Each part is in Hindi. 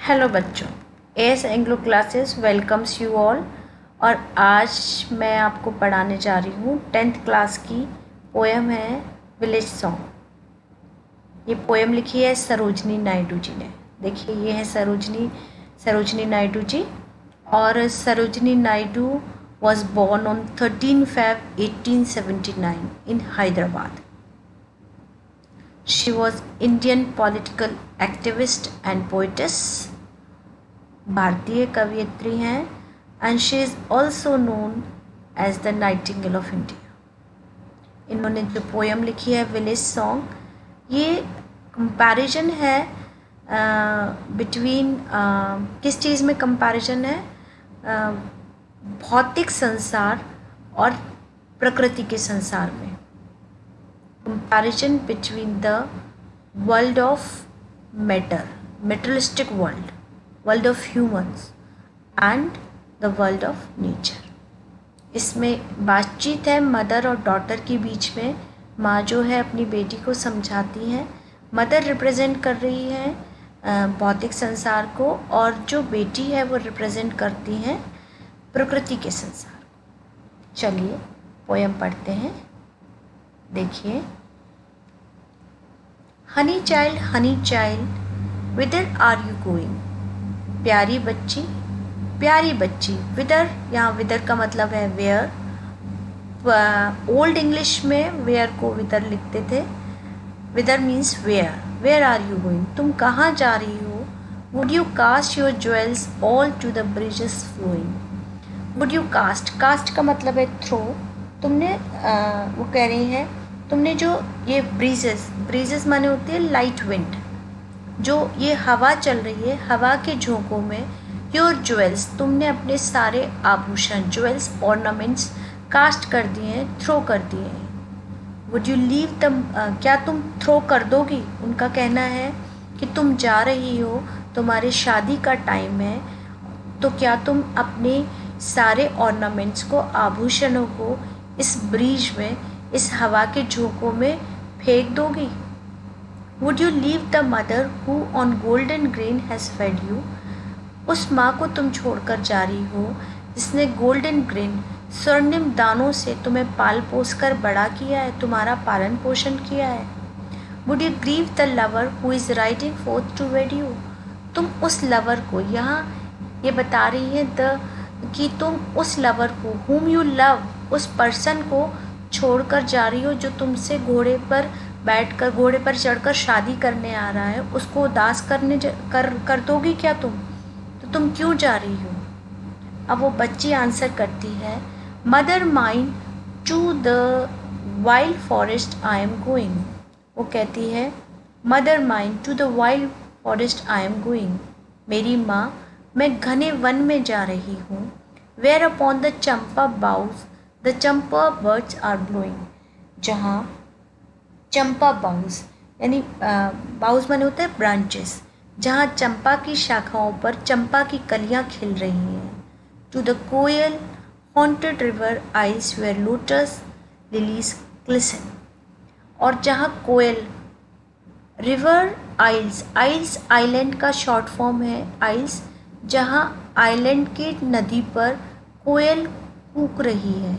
हेलो बच्चों, S Anglo classes welcomes you all. और आज मैं आपको पढ़ाने जा रही हूँ 10th क्लास की पोएम है विलेज सॉन्ग। ये पोएम लिखी है सरोजनी नायडू जी ने। देखिए, ये है सरोजनी नायडू जी। और Sarojini Naidu was born on 13 Feb 1879 in Hyderabad. She was Indian political activist and poetess, भारतीय कवयित्री हैं, and she is also known as the nightingale of India. इन्होंने जो पोएम लिखी है विलेज सॉन्ग, ये कंपैरिजन है बिटवीन किस चीज़ में कंपैरिजन है, भौतिक संसार और प्रकृति के संसार में। comparison between the world of matter, materialistic world of humans and the world of nature। इसमें बातचीत है मदर और डॉटर के बीच में। माँ जो है अपनी बेटी को समझाती हैं, मदर रिप्रेजेंट कर रही है भौतिक संसार को, और जो बेटी है वो रिप्रेजेंट करती हैं प्रकृति के संसार को। चलिए पोएम पढ़ते हैं। देखिए, honey child whither are you going. प्यारी बच्ची, विदर, यहाँ विदर का मतलब है वेयर। ओल्ड इंग्लिश में वेयर को विदर लिखते थे। Whither means where are you going, तुम कहाँ जा रही हो। Would you cast your jewels all to the bridges flowing. Would you cast का मतलब है थ्रो। तुमने वो कह रही हैं, तुमने जो ये ब्रीजेस माने होती है लाइट विंड, जो ये हवा चल रही है, हवा के झोंकों में योर ज्वेल्स, तुमने अपने सारे आभूषण, ज्वेल्स, ऑर्नामेंट्स कास्ट कर दिए हैं, थ्रो कर दिए हैं। वुड यू लीव द, क्या तुम थ्रो कर दोगी। उनका कहना है कि तुम जा रही हो, तुम्हारे शादी का टाइम है, तो क्या तुम अपने सारे ऑर्नामेंट्स को, आभूषणों को इस ब्रीज में, इस हवा के झोंकों में फेंक दोगी। Would you leave the mother who on golden grain has fed you. उस माँ को तुम छोड़कर जा रही हो जिसने गोल्डन ग्रेन, स्वर्णिम दानों से तुम्हें पाल पोस कर बड़ा किया है, तुम्हारा पालन पोषण किया है। Would you grieve the lover who is riding forth to wed you. तुम उस लवर को, यहाँ ये बता रही है कि तुम उस लवर को, whom you love, उस पर्सन को छोड़कर जा रही हो जो तुमसे घोड़े पर चढ़कर शादी करने आ रहा है, उसको उदास कर दोगी क्या तुम। तो तुम क्यों जा रही हो। अब वो बच्ची आंसर करती है, mother mine to the wild forest I am going. वो कहती है, mother mine to the wild forest I am going. मेरी माँ, मैं घने वन में जा रही हूँ। Where upon the champa boughs the champa birds are blowing. जहाँ चंपा बाउज, यानी बाउज माने होता है ब्रांचेस, जहाँ चंपा की शाखाओं पर चंपा की कलियाँ खिल रही हैं। To the koel haunted river isles where lotus lilies glisten. और जहाँ कोयल, रिवर आइल्स, आइलैंड का शॉर्ट फॉर्म है आइल्स, जहाँ आइलैंड के नदी पर कोयल कूक रही है।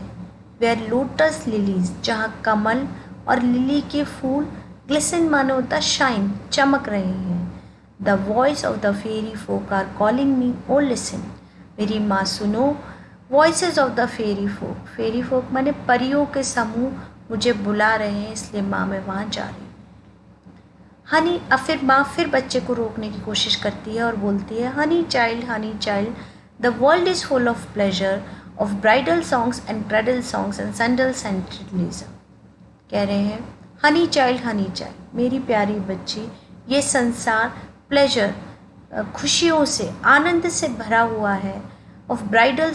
वेयर लोटस लिलीज, जहाँ कमल और लिली के फूल, ग्लिसन माने होता शाइन, चमक रहे हैं। The voice of the fairy folk are calling me, O listen. मेरी माँ सुनो, voices of the fairy folk माने परियों के समूह मुझे बुला रहे हैं, इसलिए माँ मैं वहाँ जा रही हूँ। हनी, अब फिर माँ फिर बच्चे को रोकने की कोशिश करती है और बोलती है, honey child, the world is full of pleasure, of bridal songs and cradle songs and sandal centralism. कह रहे हैं, हनी चाइल्ड, मेरी प्यारी बच्ची, ये संसार प्लेजर, खुशियों से, आनंद से भरा हुआ है। ऑफ ब्राइडल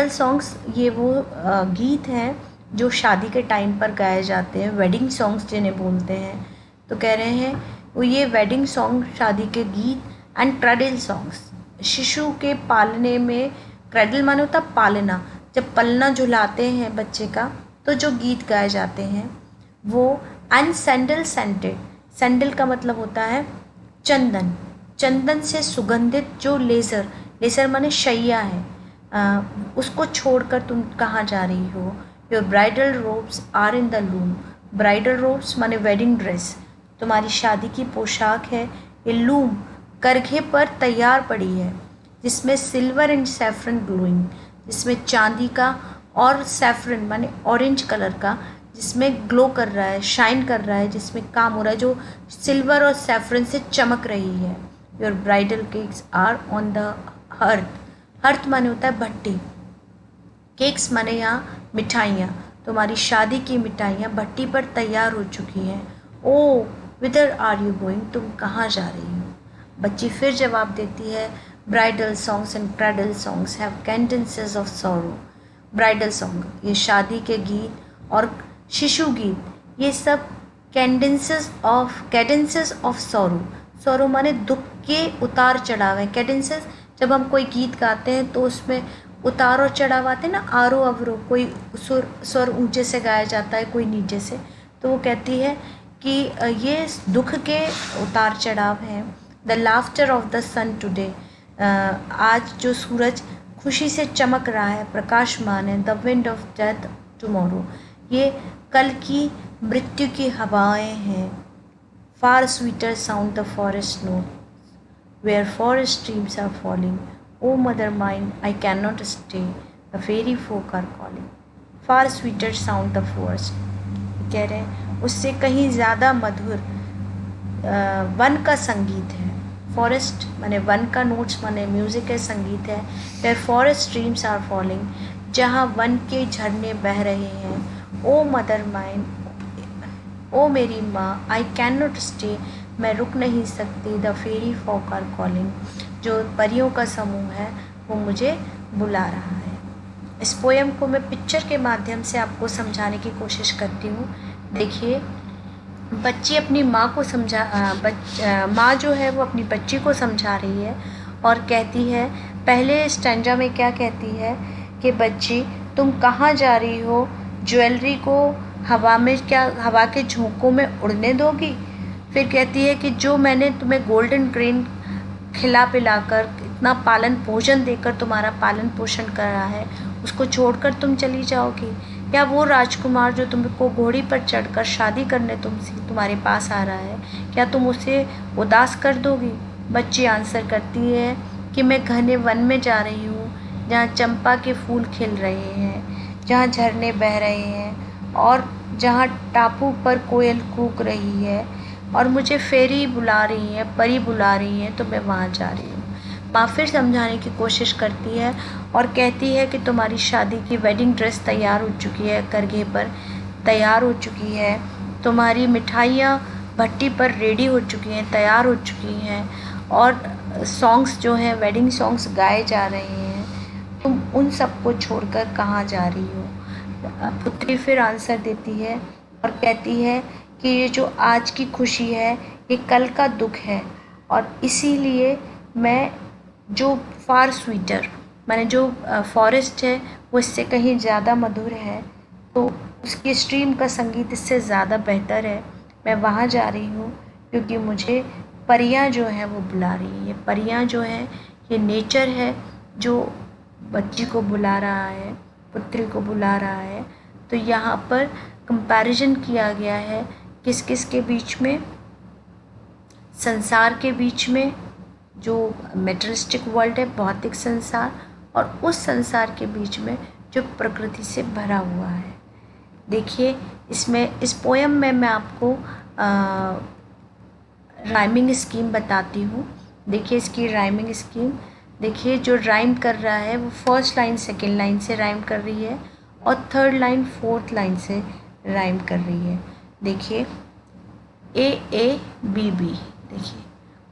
सॉन्ग्स ये वो गीत हैं जो शादी के टाइम पर गाए जाते हैं, वेडिंग सॉन्ग्स जिन्हें बोलते हैं। तो कह रहे हैं वो ये वेडिंग सॉन्ग, शादी के गीत, एंड क्रेडल सॉन्ग्स, शिशु के पालने में, क्रेडल माने होता पालना, जब पलना झुलाते हैं बच्चे का तो जो गीत गाए जाते हैं वो, एंड सैंडल का मतलब होता है चंदन, चंदन से सुगंधित जो लेज़र, लेज़र माने शैया है, उसको छोड़कर तुम कहाँ जा रही हो। Your bridal robes are in the loom. Bridal robes माने वेडिंग ड्रेस, तुम्हारी शादी की पोशाक है, ये लूम करघे पर तैयार पड़ी है, जिसमें सिल्वर एंड सैफरन ग्लोइंग, जिसमें चांदी का और सैफरन माने ऑरेंज कलर का, जिसमें ग्लो कर रहा है, शाइन कर रहा है, जिसमें काम हो रहा है, जो सिल्वर और सैफरन से चमक रही है। Your bridal cakes are on the hearth. Hearth माने होता है भट्टी, केक्स माने यहाँ मिठाइयाँ, तुम्हारी शादी की मिठाइयाँ भट्टी पर तैयार हो चुकी हैं। ओ विदर आर यू गोइंग, तुम कहाँ जा रही हो। बच्ची फिर जवाब देती है, bridal songs and cradle songs have cadences of sorrow. Bridal song, ये शादी के गीत और शिशु गीत, ये सब कैडेंसेस ऑफ सॉरो। सॉरो माने दुख के उतार चढ़ाव है। कैडेंसेस, जब हम कोई गीत गाते हैं तो उसमें उतार और चढ़ाव आते हैं ना, आरो अवरो, कोई स्वर ऊंचे से गाया जाता है, कोई नीचे से। तो वो कहती है कि ये दुख के उतार चढ़ाव हैं। The laughter of the sun today, आज जो सूरज खुशी से चमक रहा है, प्रकाशमान है। The wind of death tomorrow, ये कल की मृत्यु की हवाएं हैं। Far sweeter sound the forest note where forest streams are falling. O mother mine I can not stay, the fairy folk are calling. Far sweeter sound the forest, कह रहे हैं उससे कहीं ज़्यादा मधुर वन का संगीत है। फॉरेस्ट माने वन का, नोट्स माने म्यूज़िक है, संगीत है। Where forest streams are falling, जहाँ वन के झरने बह रहे हैं। ओ मदर माइन, ओ मेरी माँ, आई कैन नॉट स्टे, मैं रुक नहीं सकती। The fairy folk are calling, जो परियों का समूह है वो मुझे बुला रहा है। इस पोएम को मैं पिक्चर के माध्यम से आपको समझाने की कोशिश करती हूँ। देखिए, बच्ची अपनी माँ को माँ जो है वो अपनी बच्ची को समझा रही है और कहती है, पहले स्टैंजा में क्या कहती है कि बच्ची तुम कहाँ जा रही हो, ज्वेलरी को हवा में, क्या हवा के झोंकों में उड़ने दोगी। फिर कहती है कि जो मैंने तुम्हें गोल्डन ग्रेन खिला पिलाकर, इतना पालन पोषण देकर तुम्हारा पालन पोषण कर रहा है, उसको छोड़कर तुम चली जाओगी। या वो राजकुमार जो तुमको घोड़ी पर चढ़कर शादी करने तुम्हारे पास आ रहा है, क्या तुम उसे उदास कर दोगी। बच्ची आंसर करती है कि मैं घने वन में जा रही हूँ, जहाँ चंपा के फूल खिल रहे हैं, जहाँ झरने बह रहे हैं और जहाँ टापू पर कोयल कूक रही है और मुझे फेरी बुला रही है, परी बुला रही है, तो मैं वहाँ जा रही हूँ। माँ फिर समझाने की कोशिश करती है और कहती है कि तुम्हारी शादी की वेडिंग ड्रेस तैयार हो चुकी है, करघे पर तैयार हो चुकी है, तुम्हारी मिठाइयाँ भट्टी पर रेडी हो चुकी हैं, तैयार हो चुकी हैं और सॉन्ग्स जो हैं, वेडिंग सॉन्ग्स गाए जा रहे हैं, तुम उन सब को छोड़कर कहाँ जा रही हो। पुत्री फिर आंसर देती है और कहती है कि ये जो आज की खुशी है ये कल का दुख है और इसीलिए मैं जो फार स्वीटर माने जो फॉरेस्ट है वो इससे कहीं ज़्यादा मधुर है, तो उसकी स्ट्रीम का संगीत इससे ज़्यादा बेहतर है, मैं वहाँ जा रही हूँ क्योंकि मुझे परियां जो हैं वो बुला रही है। परियां जो हैं ये नेचर है जो बच्ची को बुला रहा है, पुत्री को बुला रहा है। तो यहाँ पर कंपैरिजन किया गया है किस किस के बीच में, संसार के बीच में, जो मेटेरियलिस्टिक वर्ल्ड है, भौतिक संसार, और उस संसार के बीच में जो प्रकृति से भरा हुआ है। देखिए, इसमें इस पोएम में मैं आपको राइमिंग स्कीम बताती हूँ। देखिए इसकी राइमिंग स्कीम, देखिए जो राइम कर रहा है वो फर्स्ट लाइन सेकेंड लाइन से राइम कर रही है और थर्ड लाइन फोर्थ लाइन से राइम कर रही है। देखिए ए बी बी, देखिए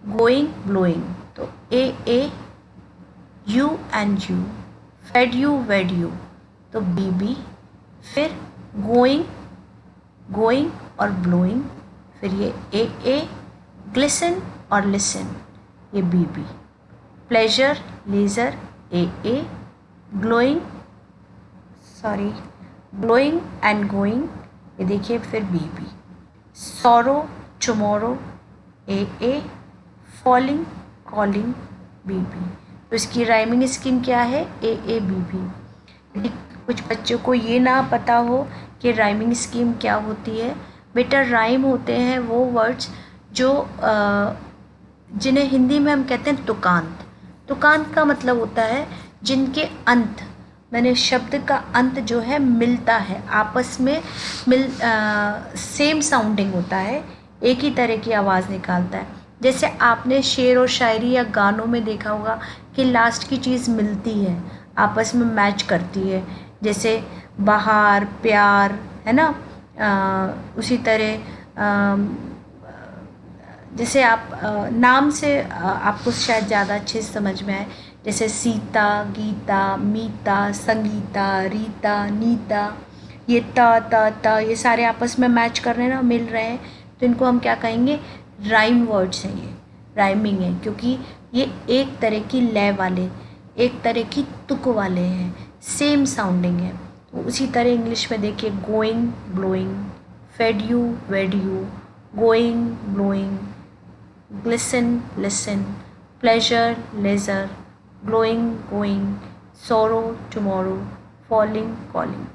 गोइंग ब्लोइंग, तो A you and you, fade you Wade you, तो बी बी, फिर गोइंग और ब्लोइंग, फिर ये ए ग्लिसन और लिसन, ये B B, pleasure leisure A glowing and going, ये देखिए फिर B B, sorrow tomorrow A falling calling B B. तो इसकी राइमिंग स्कीम क्या है? A B B. कुछ बच्चों को ये ना पता हो कि राइमिंग स्कीम क्या होती है। बेटा राइम होते हैं वो वर्ड्स जो जिन्हें हिंदी में हम कहते हैं तुकांत। तुकांत का मतलब होता है जिनके अंत, मैंने शब्द का अंत जो है मिलता है, आपस में सेम साउंडिंग होता है, एक ही तरह की आवाज़ निकालता है। जैसे आपने शेर और शायरी या गानों में देखा होगा कि लास्ट की चीज़ मिलती है, आपस में मैच करती है, जैसे बहार, प्यार, है ना। उसी तरह जैसे आप नाम से आपको शायद ज़्यादा अच्छे से समझ में आए, जैसे सीता, गीता, मीता, संगीता, रीता, नीता, ये ता ये सारे आपस में मैच कर रहे हैं ना, मिल रहे हैं, तो इनको हम क्या कहेंगे? राइम वर्ड्स हैं, ये राइमिंग है, क्योंकि ये एक तरह की लय वाले, एक तरह की तुक वाले हैं, सेम साउंडिंग है। तो उसी तरह इंग्लिश में देखिए, going, blowing, fed you, Wade you, going, blowing, glisten, listen, pleasure, leisure, glowing, going, sorrow, tomorrow, falling, calling.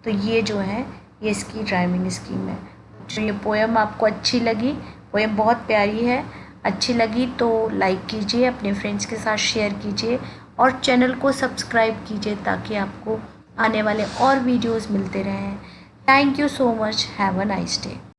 तो ये जो है ये इसकी राइमिंग स्कीम है। जो ये पोएम आपको अच्छी लगी, पोएम बहुत प्यारी है, अच्छी लगी तो लाइक कीजिए, अपने फ्रेंड्स के साथ शेयर कीजिए और चैनल को सब्सक्राइब कीजिए ताकि आपको आने वाले और वीडियोस मिलते रहें। Thank you so much, have a nice day.